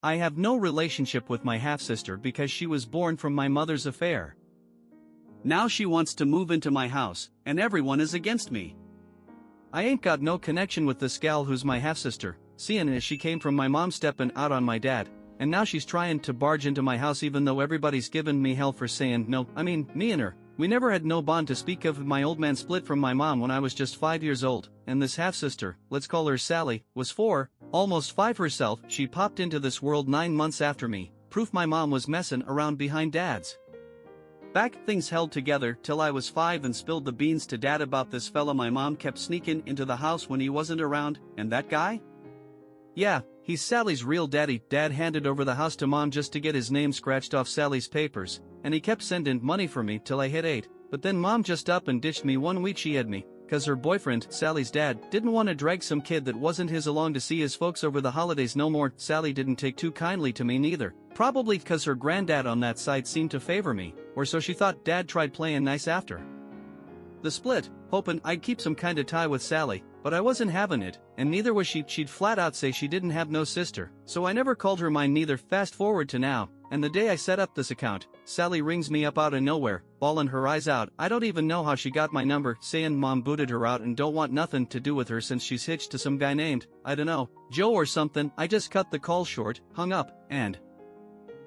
I have no relationship with my half-sister because she was born from my mother's affair. Now she wants to move into my house, and everyone is against me. I ain't got no connection with this gal who's my half-sister, seeing as she came from my mom steppin' out on my dad, and now she's trying to barge into my house even though everybody's giving me hell for saying no. I mean, me and her, we never had no bond to speak of. My old man split from my mom when I was just 5 years old, and this half-sister, let's call her Sally, was 4, almost 5 herself. She popped into this world 9 months after me, proof my mom was messin' around behind dad's back. Things held together till I was 5 and spilled the beans to dad about this fella my mom kept sneaking into the house when he wasn't around, and that guy? Yeah, he's Sally's real daddy. Dad handed over the house to mom just to get his name scratched off Sally's papers, and he kept sending money for me till I hit 8, but then mom just up and ditched me 1 week she had me, cause her boyfriend, Sally's dad, didn't want to drag some kid that wasn't his along to see his folks over the holidays no more. Sally didn't take too kindly to me neither, probably cause her granddad on that side seemed to favor me, or so she thought. Dad tried playing nice after the split, hoping I'd keep some kinda tie with Sally, but I wasn't having it, and neither was she. She'd flat out say she didn't have no sister, so I never called her mine neither. Fast forward to now, and the day I set up this account, Sally rings me up out of nowhere, bawling her eyes out. I don't even know how she got my number, saying mom booted her out and don't want nothing to do with her since she's hitched to some guy named, I dunno, Joe or something. I just cut the call short, hung up, and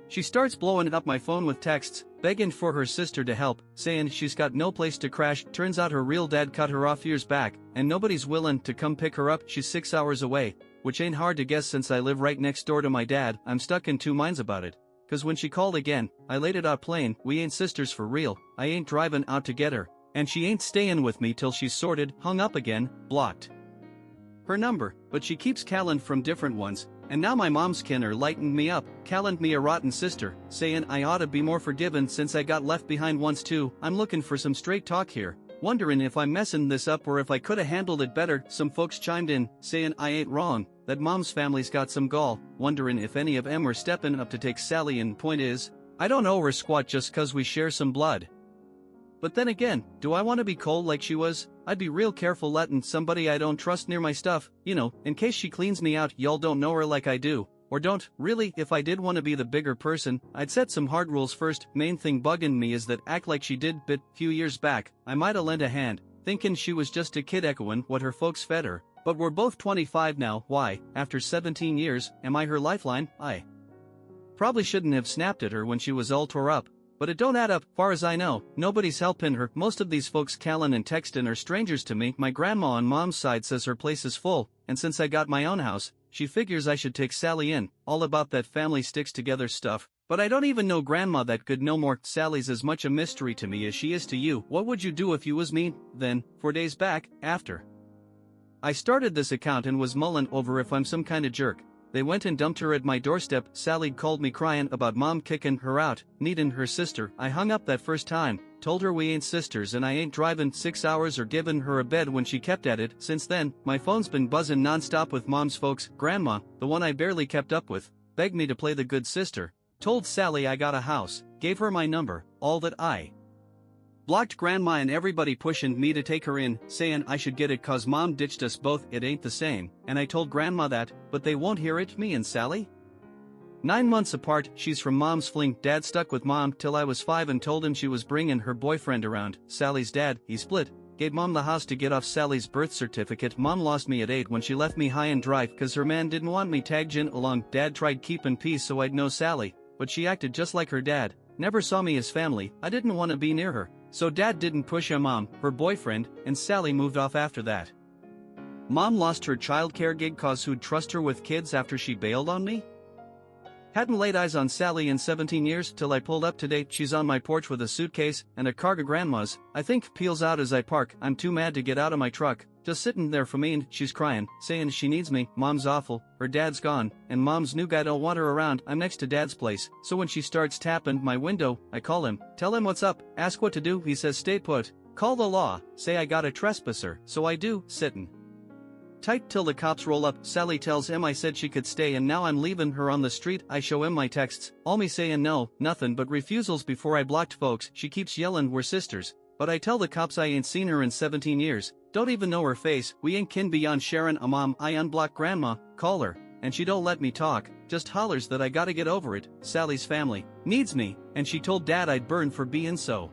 she starts blowing up my phone with texts, begging for her sister to help, saying she's got no place to crash. Turns out her real dad cut her off years back, and nobody's willing to come pick her up. She's 6 hours away, which ain't hard to guess since I live right next door to my dad. I'm stuck in two minds about it, cause when she called again, I laid it out plain, we ain't sisters for real, I ain't driving out to get her, and she ain't staying with me till she's sorted. Hung up again, blocked her number, but she keeps calling from different ones. And now my mom's kin are lighting me up, calling me a rotten sister, saying I oughta be more forgiving since I got left behind once too. I'm looking for some straight talk here, wondering if I'm messing this up or if I coulda handled it better. Some folks chimed in, saying I ain't wrong, that mom's family's got some gall, wondering if any of them were stepping up to take Sally in. Point is, I don't owe her squat just cause we share some blood. But then again, do I want to be cold like she was? I'd be real careful letting somebody I don't trust near my stuff, you know, in case she cleans me out. Y'all don't know her like I do, or don't, really. If I did want to be the bigger person, I'd set some hard rules first. Main thing bugging me is that act like she did, but few years back, I mighta lent a hand, thinking she was just a kid echoing what her folks fed her, but we're both 25 now. Why, after 17 years, am I her lifeline? I probably shouldn't have snapped at her when she was all tore up. But it don't add up. Far as I know, nobody's helping her. Most of these folks calling and texting are strangers to me. My grandma on mom's side says her place is full, and since I got my own house, she figures I should take Sally in. All about that family sticks together stuff. But I don't even know grandma that good no more. Sally's as much a mystery to me as she is to you. What would you do if you was me? Then, 4 days back, after I started this account and was mulling over if I'm some kinda jerk, they went and dumped her at my doorstep. Sally called me crying about mom kicking her out, needing her sister. I hung up that first time, told her we ain't sisters and I ain't driving 6 hours or giving her a bed when she kept at it. Since then, my phone's been buzzing nonstop with mom's folks. Grandma, the one I barely kept up with, begged me to play the good sister, told Sally I got a house, gave her my number, all that. I blocked grandma and everybody pushing me to take her in, saying I should get it cause mom ditched us both. It ain't the same, and I told grandma that, but they won't hear it. Me and Sally, 9 months apart. She's from mom's fling. Dad stuck with mom till I was 5 and told him she was bringing her boyfriend around. Sally's dad, he split, gave mom the house to get off Sally's birth certificate. Mom lost me at 8 when she left me high and dry cause her man didn't want me tagged in along. Dad tried keeping peace so I'd know Sally, but she acted just like her dad, never saw me as family. I didn't want to be near her, so dad didn't push her mom, her boyfriend, and Sally moved off after that. Mom lost her childcare gig cause who'd trust her with kids after she bailed on me? Hadn't laid eyes on Sally in 17 years till I pulled up today. She's on my porch with a suitcase and a cargo grandma's, I think, peels out as I park. I'm too mad to get out of my truck, just sitting there for me, and she's crying, saying she needs me. Mom's awful, her dad's gone, and mom's new guy don't want her around. I'm next to dad's place, so when she starts tapping my window, I call him, tell him what's up, ask what to do. He says stay put, call the law, say I got a trespasser, so I do, sitting tight till the cops roll up. Sally tells him I said she could stay and now I'm leaving her on the street. I show him my texts, all me saying no, nothing but refusals before I blocked folks. She keeps yelling we're sisters, but I tell the cops I ain't seen her in 17 years, don't even know her face. We ain't kin beyond sharing a mom. I unblock grandma, call her, and she don't let me talk, just hollers that I gotta get over it. Sally's family needs me, and she told Dad I'd burn for being so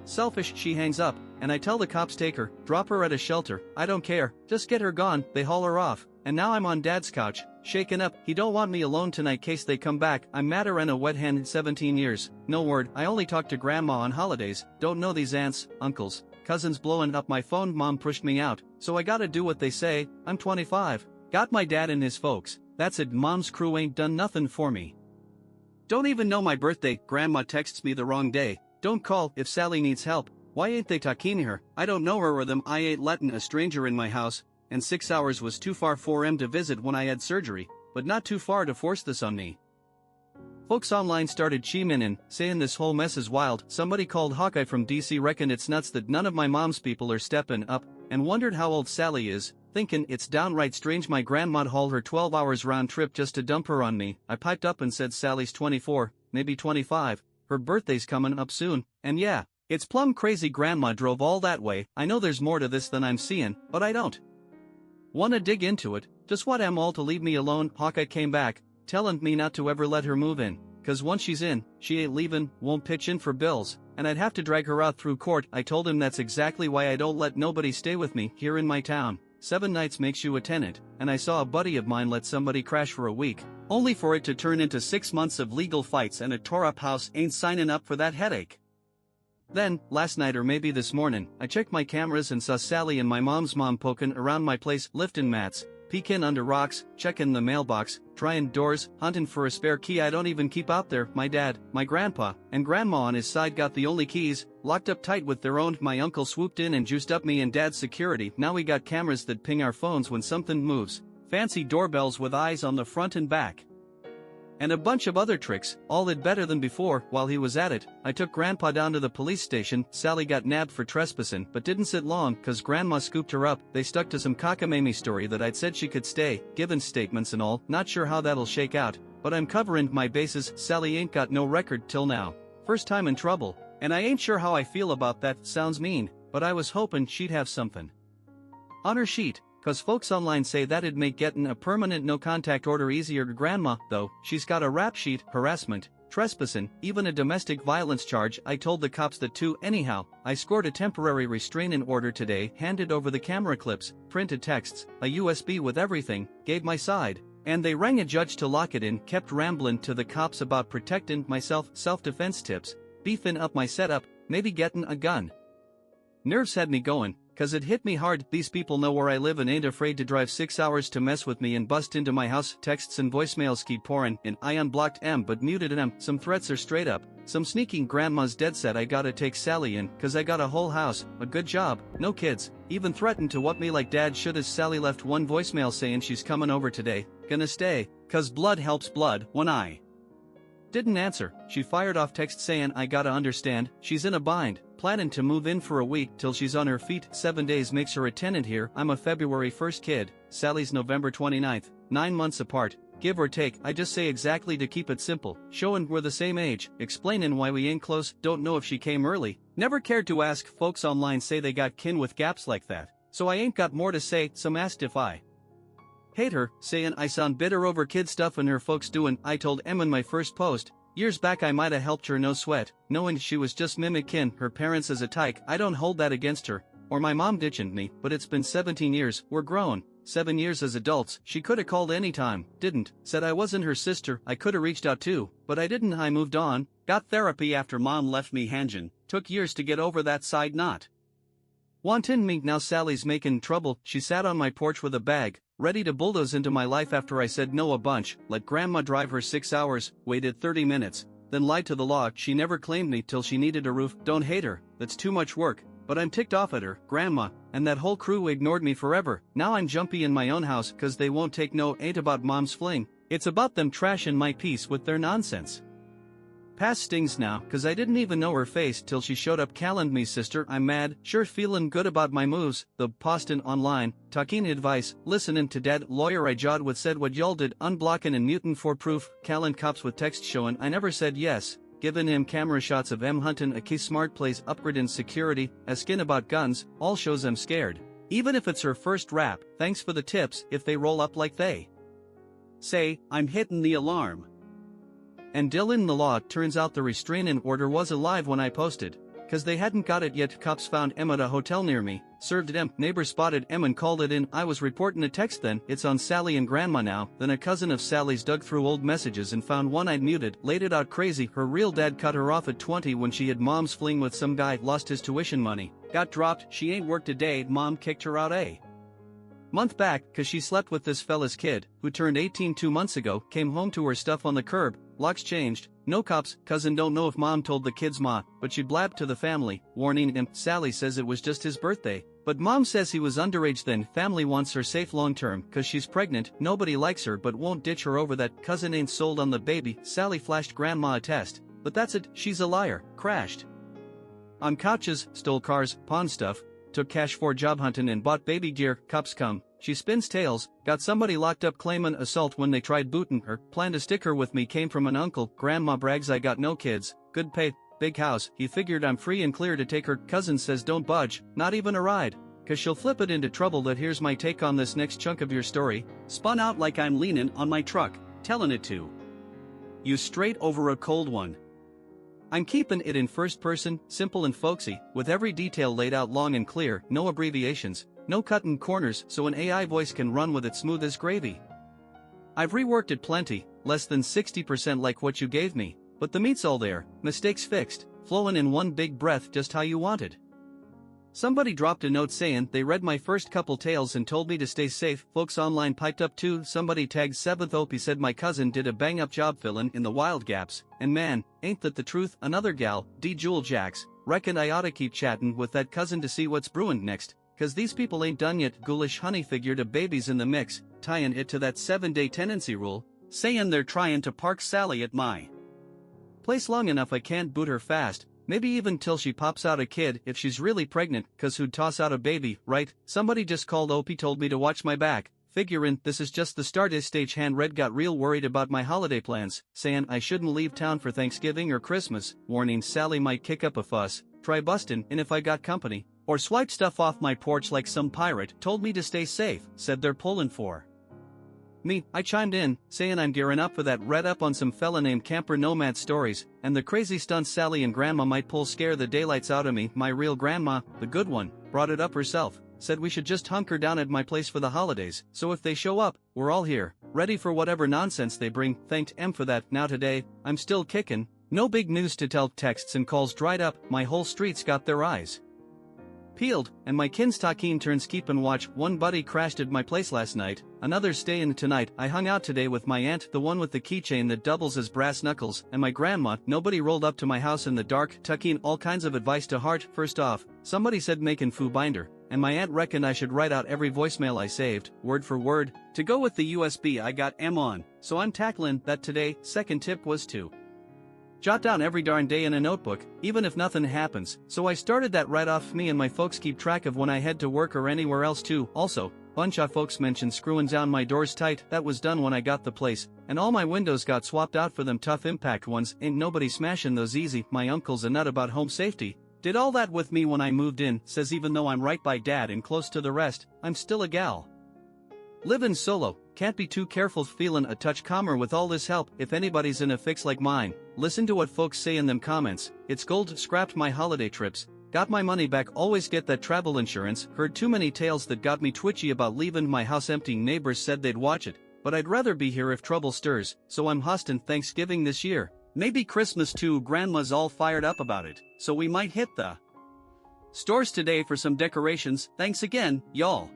selfish. She hangs up, and I tell the cops take her, drop her at a shelter, I don't care, just get her gone. They haul her off, and now I'm on Dad's couch, shaken up. He don't want me alone tonight case they come back. I'm madder than a wet hen in 17 years. No word, I only talk to Grandma on holidays, don't know these aunts, uncles, cousins. Blowing up my phone. Mom pushed me out, so I gotta do what they say. I'm 25, got my dad and his folks, that's it. Mom's crew ain't done nothing for me. Don't even know my birthday. Grandma texts me the wrong day. Don't call if Sally needs help. Why ain't they talking to her? I don't know her or them. I ain't letting a stranger in my house, and 6 hours was too far for him to visit when I had surgery, but not too far to force this on me. Folks online started chiming in, saying this whole mess is wild. Somebody called Hawkeye from DC reckoned it's nuts that none of my mom's people are stepping up, and wondered how old Sally is, thinking it's downright strange my grandma'd haul her 12 hours round trip just to dump her on me. I piped up and said Sally's 24, maybe 25, her birthday's coming up soon, and yeah, it's plumb crazy Grandma drove all that way. I know there's more to this than I'm seeing, but I don't wanna dig into it. Just want 'em all to leave me alone. Hawkeye came back, telling me not to ever let her move in, cause once she's in, she ain't leaving, won't pitch in for bills, and I'd have to drag her out through court. I told him that's exactly why I don't let nobody stay with me here in my town. 7 nights makes you a tenant, and I saw a buddy of mine let somebody crash for a week, only for it to turn into 6 months of legal fights and a tore-up house. Ain't signing up for that headache. Then, last night or maybe this morning, I checked my cameras and saw Sally and my mom's mom poking around my place, lifting mats, peeking under rocks, checking the mailbox, trying doors, hunting for a spare key I don't even keep out there. My dad, my grandpa, and grandma on his side got the only keys, locked up tight with their own. My uncle swooped in and juiced up me and Dad's security. Now we got cameras that ping our phones when something moves, fancy doorbells with eyes on the front and back, and a bunch of other tricks, all it better than before. While he was at it, I took Grandpa down to the police station. Sally got nabbed for trespassing, but didn't sit long, cause Grandma scooped her up. They stuck to some cockamamie story that I'd said she could stay, given statements and all. Not sure how that'll shake out, but I'm covering my bases. Sally ain't got no record till now. First time in trouble, and I ain't sure how I feel about that. Sounds mean, but I was hoping she'd have something on her sheet, cause folks online say that'd make getting a permanent no-contact order easier. Grandma, though, she's got a rap sheet: harassment, trespassing, even a domestic violence charge. I told the cops that too. Anyhow, I scored a temporary restraining order today, handed over the camera clips, printed texts, a USB with everything, gave my side, and they rang a judge to lock it in. Kept rambling to the cops about protecting myself, self-defense tips, beefing up my setup, maybe getting a gun. Nerves had me going, cause it hit me hard. These people know where I live and ain't afraid to drive 6 hours to mess with me and bust into my house. Texts and voicemails keep pouring in. I unblocked M but muted M. Some threats are straight up, some sneaking. Grandma's dead set I gotta take Sally in, cause I got a whole house, a good job, no kids, even threatened to whoop me like Dad should. As Sally left one voicemail saying she's coming over today, gonna stay, cause blood helps blood. When I didn't answer, she fired off text saying I gotta understand, she's in a bind, planning to move in for a week till she's on her feet. 7 days makes her a tenant here. I'm a February 1st kid, Sally's November 29th, 9 months apart, give or take. I just say exactly to keep it simple, showing we're the same age, explaining why we ain't close. Don't know if she came early, never cared to ask. Folks online say they got kin with gaps like that, so I ain't got more to say. Some asked if I hate her, saying I sound bitter over kid stuff and her folks doing. I told Em in my first post, years back I mighta helped her, no sweat, knowing she was just mimicking her parents as a tyke. I don't hold that against her, or my mom ditching me, but it's been 17 years, we're grown, 7 years as adults. She coulda called anytime, didn't, said I wasn't her sister. I coulda reached out too, but I didn't. I moved on, got therapy after Mom left me hangin', took years to get over that side knot. Wantin' me. Now Sally's making trouble. She sat on my porch with a bag, ready to bulldoze into my life after I said no a bunch, let Grandma drive her 6 hours, waited 30 minutes, then lied to the law. She never claimed me till she needed a roof. Don't hate her, that's too much work, but I'm ticked off at her, Grandma, and that whole crew ignored me forever. Now I'm jumpy in my own house cause they won't take no. Ain't about Mom's fling, it's about them trashing my peace with their nonsense. Past stings now, cause I didn't even know her face till she showed up. Calling me sister. I'm mad, sure feeling good about my moves. The postin' online, talking advice, listening to Dad. Lawyer I jawed with said what y'all did, unblocking and mutin' for proof. Calling cops with text showing I never said yes, giving him camera shots of M hunting a key. Smart plays upgrading security, asking about guns, all shows I'm scared. Even if it's her first rap, thanks for the tips. If they roll up like they say, I'm hitting the alarm. And Dylan the law, turns out the restraining order was alive when I posted. Cause they hadn't got it yet. Cops found Em at a hotel near me, served Em, neighbor spotted Em and called it in. I was reporting a text then, it's on Sally and Grandma now. Then a cousin of Sally's dug through old messages and found one I'd muted, laid it out crazy. Her real dad cut her off at 20 when she had mom's fling with some guy, lost his tuition money, got dropped, she ain't worked a day, mom kicked her out a month back, cause she slept with this fella's kid, who turned 18 2 months ago, came home to her stuff on the curb, locks changed, no cops, cousin don't know if mom told the kid's ma, but she blabbed to the family, warning him. Sally says it was just his birthday, but mom says he was underage then. Family wants her safe long term, cause she's pregnant, nobody likes her but won't ditch her over that. Cousin ain't sold on the baby. Sally flashed grandma a test, but that's it, she's a liar, crashed on couches, stole cars, pawned stuff, took cash for job hunting and bought baby gear. Cops come, she spins tales, got somebody locked up claiming assault when they tried booting her, planned to stick her with me, came from an uncle. Grandma brags I got no kids, good pay, big house, he figured I'm free and clear to take her. Cousin says don't budge, not even a ride, cause she'll flip it into trouble. That here's my take on this next chunk of your story, spun out like I'm leaning on my truck, telling it to you straight over a cold one. I'm keeping it in first person, simple and folksy, with every detail laid out long and clear, no abbreviations, no cutting corners, so an AI voice can run with it smooth as gravy. I've reworked it plenty, less than 60% like what you gave me, but the meat's all there, mistakes fixed, flowing in one big breath just how you wanted. Somebody dropped a note saying they read my first couple tales and told me to stay safe. Folks online piped up too. Somebody tagged 7th Opie said my cousin did a bang up job filling in the wild gaps, and man, ain't that the truth. Another gal, D. Jewel Jacks, reckoned I oughta keep chatting with that cousin to see what's brewing next, cause these people ain't done yet. Ghoulish Honey figured a baby's in the mix, tying it to that 7-day tenancy rule, saying they're trying to park Sally at my place long enough I can't boot her fast. Maybe even till she pops out a kid if she's really pregnant, cause who'd toss out a baby, right? Somebody just called Opie, told me to watch my back, figuring this is just the start. Stage hand Red got real worried about my holiday plans, saying I shouldn't leave town for Thanksgiving or Christmas, warning Sally might kick up a fuss, try bustin' in if I got company, or swipe stuff off my porch like some pirate. Told me to stay safe, said they're pulling for me. I chimed in, saying I'm gearing up for that. Read up on some fella named Camper Nomad stories, and the crazy stunts Sally and Grandma might pull, scare the daylights out of me. My real grandma, the good one, brought it up herself, said we should just hunker down at my place for the holidays, so if they show up, we're all here, ready for whatever nonsense they bring. Thanked Em for that. Now today, I'm still kicking, no big news to tell. Texts and calls dried up, my whole street's got their eyes peeled, and my kins talking turns keep and watch. One buddy crashed at my place last night, another staying tonight. I hung out today with my aunt, the one with the keychain that doubles as brass knuckles, and my grandma. Nobody rolled up to my house in the dark, tucking all kinds of advice to heart. First off, somebody said making foo binder, and my aunt reckoned I should write out every voicemail I saved, word for word, to go with the USB I got Em on, so I'm tackling that today. Second tip was to jot down every darn day in a notebook, even if nothing happens, so I started that right off. Me and my folks keep track of when I head to work or anywhere else too. Also, bunch of folks mentioned screwing down my doors tight. That was done when I got the place, and all my windows got swapped out for them tough impact ones. Ain't nobody smashing those easy. My uncle's a nut about home safety, did all that with me when I moved in, says even though I'm right by dad and close to the rest, I'm still a gal living solo, can't be too careful. Feeling a touch calmer with all this help. If anybody's in a fix like mine, listen to what folks say in them comments. It's gold. Scrapped my holiday trips, got my money back, always get that travel insurance. Heard too many tales that got me twitchy about leaving my house empty. Neighbors said they'd watch it, but I'd rather be here if trouble stirs, so I'm hosting Thanksgiving this year. Maybe Christmas too. Grandma's all fired up about it, so we might hit the stores today for some decorations. Thanks again, y'all.